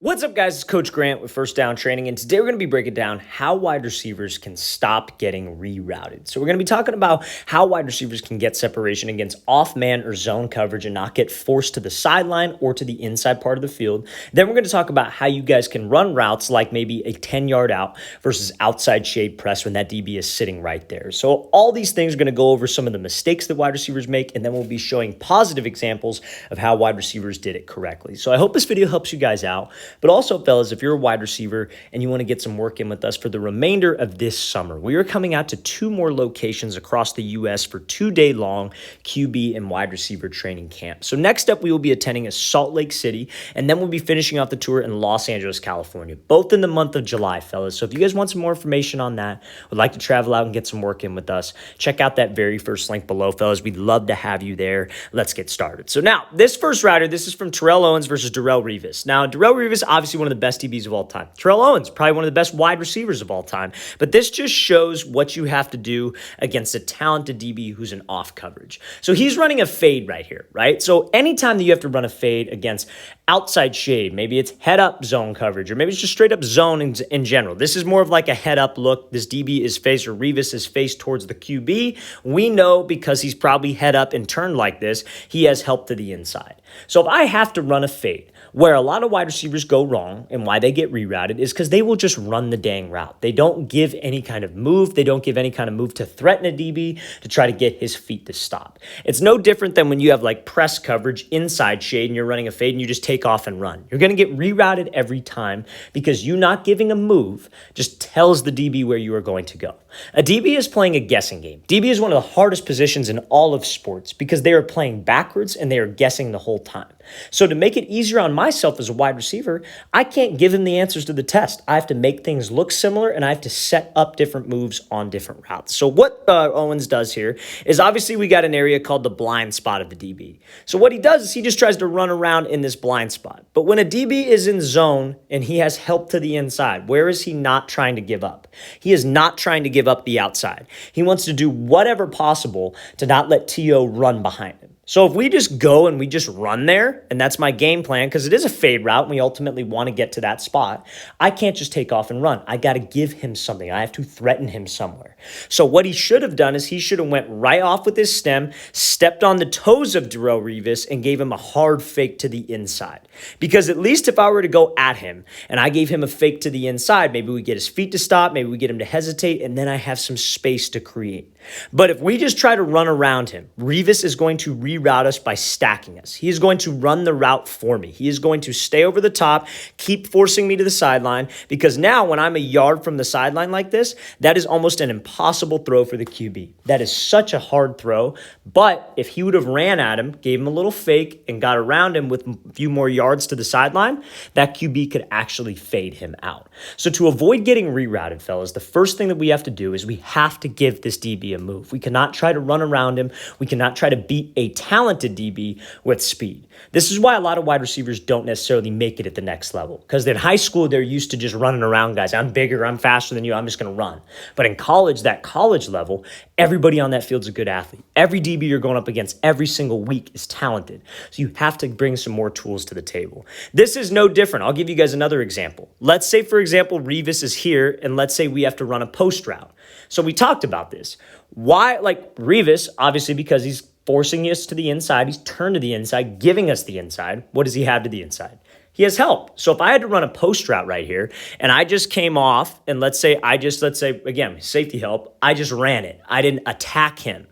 What's up, guys? It's Coach Grant with First Down Training, and today we're going to be breaking down how wide receivers can stop getting rerouted. So we're going to be talking about how wide receivers can get separation against off-man or zone coverage and not get forced to the sideline or to the inside part of the field. Then we're going to talk about how you guys can run routes like maybe a 10-yard out versus outside shade press when that DB is sitting right there. So all these things are going to go over some of the mistakes that wide receivers make, and then we'll be showing positive examples of how wide receivers did it correctly. So I hope this video helps you guys out. But also, fellas, if you're a wide receiver and you want to get some work in with us for the remainder of this summer, we are coming out to 2 more locations across the U.S. for 2-day long QB and wide receiver training camp. So next up, we will be attending a Salt Lake City, and then we'll be finishing off the tour in Los Angeles, California, both in the month of July, fellas. So if you guys want some more information on that, would like to travel out and get some work in with us, check out that very first link below, fellas. We'd love to have you there. Let's get started. So now, this first rider, this is from Terrell Owens versus Darrelle Revis. Now, Darrelle Revis, obviously one of the best DBs of all time. Terrell Owens, probably one of the best wide receivers of all time. But this just shows what you have to do against a talented DB who's an off coverage. So he's running a fade right here, right? So anytime that you have to run a fade against outside shade, maybe it's head up zone coverage, or maybe it's just straight up zone in general. This is more of like a head up look. This DB is face, or Revis is face towards the QB. We know because he's probably head up and turned like this, he has help to the inside. So if I have to run a fade, where a lot of wide receivers go wrong and why they get rerouted is because they will just run the dang route. They don't give any kind of move. They don't give any kind of move to threaten a DB to try to get his feet to stop. It's no different than when you have like press coverage inside shade and you're running a fade and you just take off and run. You're going to get rerouted every time because you not giving a move just tells the DB where you are going to go. A DB is playing a guessing game. DB is one of the hardest positions in all of sports because they are playing backwards and they are guessing the whole time. So to make it easier on myself as a wide receiver, I can't give him the answers to the test. I have to make things look similar and I have to set up different moves on different routes. So what Owens does here is obviously we got an area called the blind spot of the DB. So what he does is he just tries to run around in this blind spot. But when a DB is in zone and he has help to the inside, where is he not trying to give up? He is not trying to give up the outside. He wants to do whatever possible to not let T.O. run behind him. So if we just go and we just run there, and that's my game plan, because it is a fade route, and we ultimately want to get to that spot, I can't just take off and run. I got to give him something. I have to threaten him somewhere. So what he should have done is he should have went right off with his stem, stepped on the toes of Darrelle Revis, and gave him a hard fake to the inside. Because at least if I were to go at him, and I gave him a fake to the inside, maybe we get his feet to stop, maybe we get him to hesitate, and then I have some space to create. But if we just try to run around him, Revis is going to reroute us by stacking us. He is going to run the route for me. He is going to stay over the top, keep forcing me to the sideline, because now when I'm a yard from the sideline like this, that is almost an impossible throw for the QB. That is such a hard throw, but if he would have ran at him, gave him a little fake, and got around him with a few more yards to the sideline, that QB could actually fade him out. So to avoid getting rerouted, fellas, the first thing that we have to do is we have to give this DB a move. We cannot try to run around him. We cannot try to beat a talented DB with speed. This is why a lot of wide receivers don't necessarily make it at the next level, because in high school, they're used to just running around guys. I'm bigger, I'm faster than you, I'm just going to run. But in college, that college level, everybody on that field is a good athlete. Every DB you're going up against every single week is talented. So you have to bring some more tools to the table. This is no different. I'll give you guys another example. Let's say, for example, Revis is here, and let's say we have to run a post route. So we talked about this. Why, like Revis, obviously because he's forcing us to the inside, he's turned to the inside, giving us the inside. What does he have to the inside? He has help. So if I had to run a post route right here and I just came off and let's say, again, safety help, I just ran it. I didn't attack him.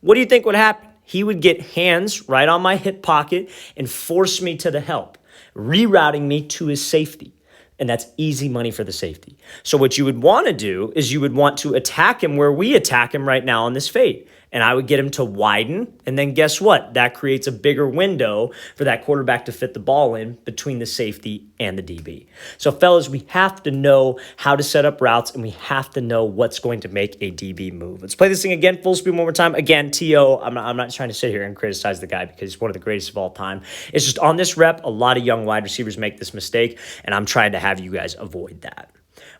What do you think would happen? He would get hands right on my hip pocket and force me to the help, rerouting me to his safety. And that's easy money for the safety. So what you would want to do is you would want to attack him where we attack him right now on this fade. And I would get him to widen. And then guess what? That creates a bigger window for that quarterback to fit the ball in between the safety and the DB. So fellas, we have to know how to set up routes and we have to know what's going to make a DB move. Let's play this thing again, full speed one more time. Again, T.O., I'm not trying to sit here and criticize the guy because he's one of the greatest of all time. It's just on this rep, a lot of young wide receivers make this mistake, and I'm trying to have you guys avoid that.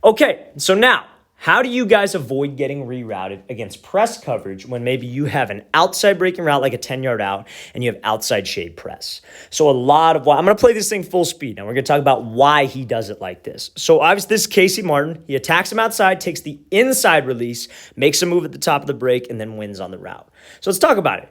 Okay, so now, How do you guys avoid getting rerouted against press coverage when maybe you have an outside breaking route like a 10-yard out and you have outside shade press? So I'm going to play this thing full speed and we're going to talk about why he does it like this. So obviously this is Casey Martin. He attacks him outside, takes the inside release, makes a move at the top of the break, and then wins on the route. So let's talk about it.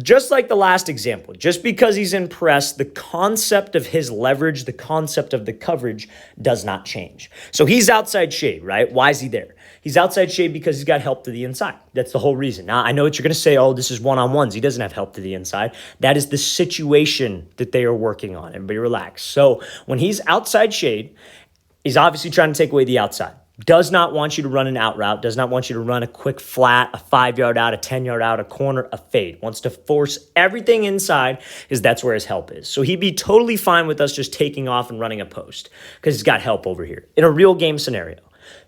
Just like the last example, just because he's in press, the concept of his leverage, the concept of the coverage does not change. So he's outside shade, right? Why is he there? He's outside shade because he's got help to the inside. That's the whole reason. Now, I know what you're going to say, oh, this is one-on-ones. He doesn't have help to the inside. That is the situation that they are working on. Everybody relax. So when he's outside shade, he's obviously trying to take away the outside. Does not want you to run an out route, does not want you to run a quick flat, a 5-yard out, a 10-yard out, a corner, a fade. Wants to force everything inside because that's where his help is. So he'd be totally fine with us just taking off and running a post because he's got help over here in a real game scenario.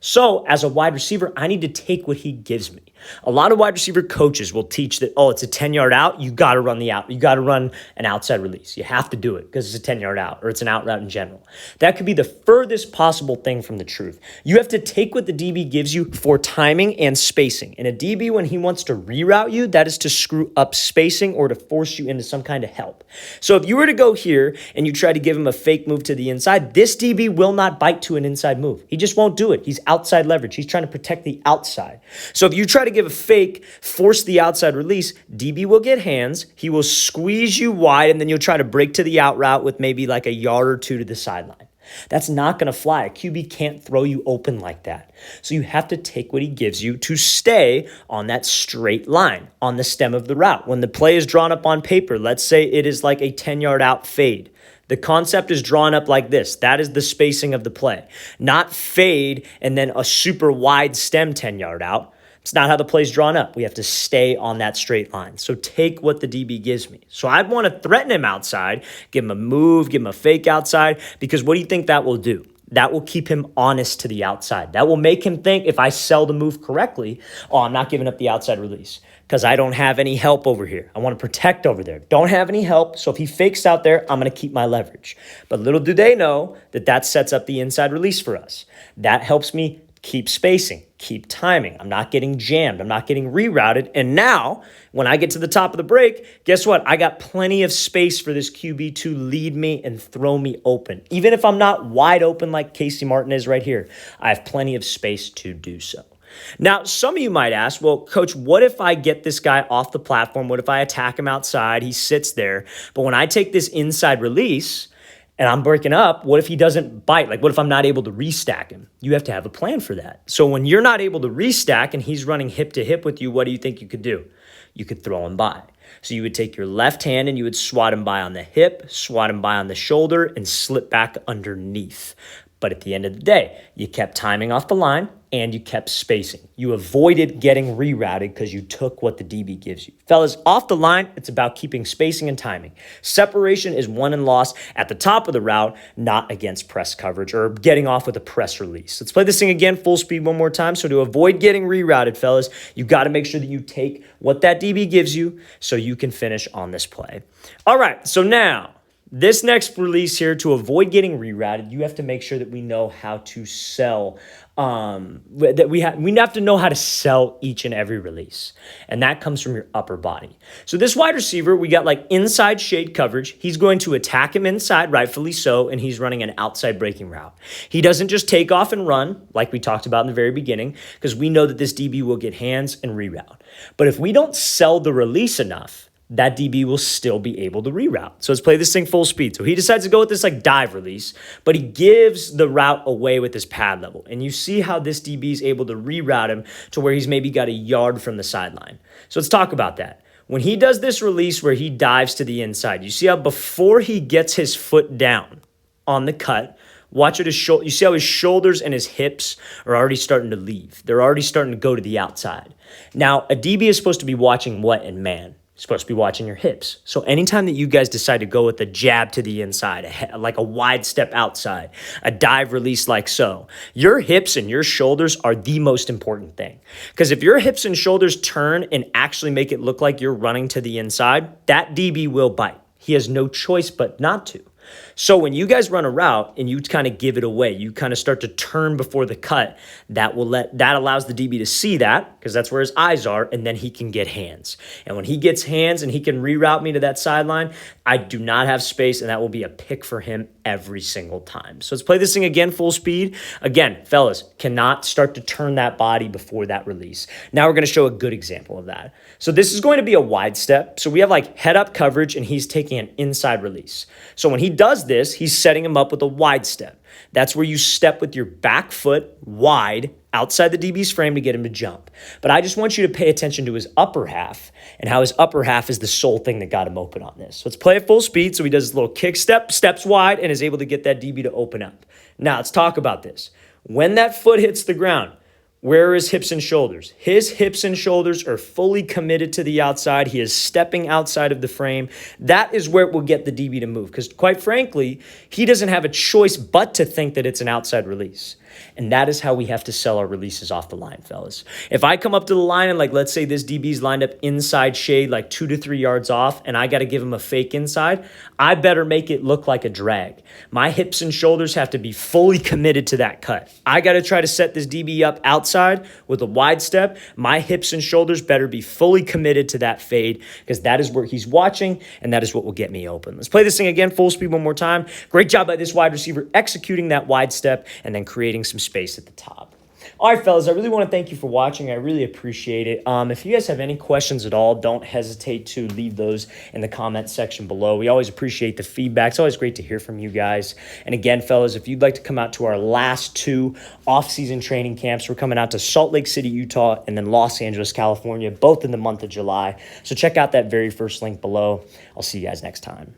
So as a wide receiver, I need to take what he gives me. A lot of wide receiver coaches will teach that, oh, it's a 10-yard out. You got to run the out. You got to run an outside release. You have to do it because it's a 10-yard out or it's an out route in general. That could be the furthest possible thing from the truth. You have to take what the DB gives you for timing and spacing. And a DB, when he wants to reroute you, that is to screw up spacing or to force you into some kind of help. So if you were to go here and you try to give him a fake move to the inside, this DB will not bite to an inside move. He just won't do it. He's outside leverage. He's trying to protect the outside. So if you try to give a fake, force the outside release, DB will get hands. He will squeeze you wide, and then you'll try to break to the out route with maybe like a yard or two to the sideline. That's not going to fly. A QB can't throw you open like that. So you have to take what he gives you to stay on that straight line, on the stem of the route. When the play is drawn up on paper, let's say it is like a 10-yard out fade. The concept is drawn up like this. That is the spacing of the play. Not fade and then a super wide stem 10-yard out. It's not how the play's drawn up. We have to stay on that straight line. So take what the DB gives me. So I'd want to threaten him outside, give him a move, give him a fake outside, because what do you think that will do? That will keep him honest to the outside. That will make him think, if I sell the move correctly, oh, I'm not giving up the outside release because I don't have any help over here. I want to protect over there. Don't have any help. So if he fakes out there, I'm going to keep my leverage. But little do they know that that sets up the inside release for us. That helps me keep spacing, keep timing. I'm not getting jammed. I'm not getting rerouted. And now, when I get to the top of the break, guess what? I got plenty of space for this QB to lead me and throw me open. Even if I'm not wide open like Casey Martin is right here, I have plenty of space to do so. Now, some of you might ask, well, coach, what if I get this guy off the platform? What if I attack him outside? He sits there. But when I take this inside release, and I'm breaking up, what if he doesn't bite? Like, what if I'm not able to restack him? You have to have a plan for that. So when you're not able to restack and he's running hip to hip with you, what do you think you could do? You could throw him by. So you would take your left hand and you would swat him by on the hip, swat him by on the shoulder, and slip back underneath. But at the end of the day, you kept timing off the line and you kept spacing. You avoided getting rerouted because you took what the DB gives you. Fellas, off the line, it's about keeping spacing and timing. Separation is won and lost at the top of the route, not against press coverage or getting off with a press release. Let's play this thing again, full speed one more time. So to avoid getting rerouted, fellas, you got to make sure that you take what that DB gives you so you can finish on this play. All right, so now, this next release here, to avoid getting rerouted, you have to make sure that we know how to sell, that we have to know how to sell each and every release. And that comes from your upper body. So this wide receiver, we got like inside shade coverage. He's going to attack him inside, rightfully so, and he's running an outside breaking route. He doesn't just take off and run, like we talked about in the very beginning, because we know that this DB will get hands and reroute. But if we don't sell the release enough, that DB will still be able to reroute. So let's play this thing full speed. So he decides to go with this like dive release, but he gives the route away with his pad level. And you see how this DB is able to reroute him to where he's maybe got a yard from the sideline. So let's talk about that. When he does this release where he dives to the inside, you see how before he gets his foot down on the cut, watch it, you see how his shoulders and his hips are already starting to leave. They're already starting to go to the outside. Now, a DB is supposed to be watching what in man? Supposed to be watching your hips. So anytime that you guys decide to go with a jab to the inside, like a wide step outside, a dive release like so, your hips and your shoulders are the most important thing. Because if your hips and shoulders turn and actually make it look like you're running to the inside, that DB will bite. He has no choice but not to. So when you guys run a route and you kind of give it away, you kind of start to turn before the cut, that allows the DB to see that, because that's where his eyes are, and then he can get hands. And when he gets hands and he can reroute me to that sideline, I do not have space, and that will be a pick for him every single time. So let's play this thing again, full speed. Again, fellas, cannot start to turn that body before that release. Now we're going to show a good example of that. So this is going to be a wide step. So we have like head up coverage, and he's taking an inside release. So when he does this, he's setting him up with a wide step. That's where you step with your back foot wide outside the DB's frame to get him to jump. But I just want you to pay attention to his upper half and how his upper half is the sole thing that got him open on this. So let's play at full speed. So he does his little kick step, steps wide, and is able to get that DB to open up. Now let's talk about this. When that foot hits the ground, where are his hips and shoulders? His hips and shoulders are fully committed to the outside. He is stepping outside of the frame. That is where it will get the DB to move, because quite frankly, he doesn't have a choice but to think that it's an outside release. And that is how we have to sell our releases off the line, fellas. If I come up to the line and, like, let's say this DB's lined up inside shade, like 2 to 3 yards off, and I got to give him a fake inside, I better make it look like a drag. My hips and shoulders have to be fully committed to that cut. I got to try to set this DB up outside with a wide step. My hips and shoulders better be fully committed to that fade, because that is where he's watching, and that is what will get me open. Let's play this thing again, full speed one more time. Great job by this wide receiver executing that wide step and then creating some space at the top. All right, fellas, I really want to thank you for watching. I really appreciate it. If you guys have any questions at all, don't hesitate to leave those in the comment section below. We always appreciate the feedback. It's always great to hear from you guys. And again, fellas, if you'd like to come out to our last 2 off-season training camps, we're coming out to Salt Lake City, Utah, and then Los Angeles, California, both in the month of July. So check out that very first link below. I'll see you guys next time.